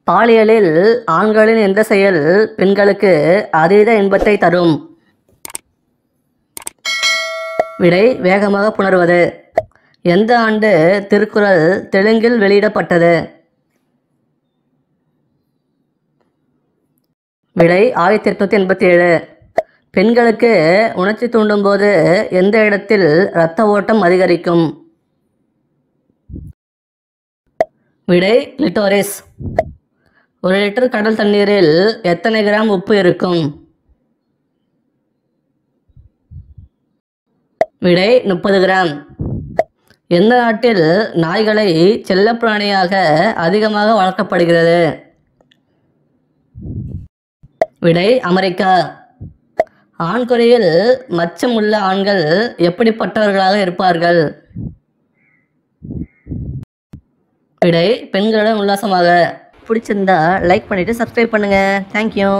பாலியலில் ஆண்களின் எந்த செயல் பெண்களுக்கு அதீத இன்பத்தை தரும்? விடை வேகமாக புணர்வது. எந்த ஆண்டு திருக்குறள் தெலுங்கில் வெளியிடப்பட்டது? விடை 1887. பெண்களுக்கு உணர்ச்சி தூண்டும் போது எந்த இடத்தில் இரத்த ஓட்டம் அதிகரிக்கும்? விடை கிளிட்டோரிஸ். 1 லிட்டர் கடல் தண்ணீரில் எத்தனை கிராம் உப்பு இருக்கும்? விடை 30 கிராம். எந்த நாட்டில் நாய்களை செல்லப்பிராணியாக அதிகமாக வளர்க்கப்படுகிறது? விடை அமெரிக்கா. ஆண்குறியில் மச்சம் உள்ள ஆண்கள் எப்படிப்பட்டவர்களாக இருப்பார்கள்? விடை பெண்களுடன் உல்லாசமாக. பிடிச்சிருந்தா லைக் பண்ணிவிட்டு சப்ஸ்கிரைப் பண்ணுங்கள். தேங்க்யூ.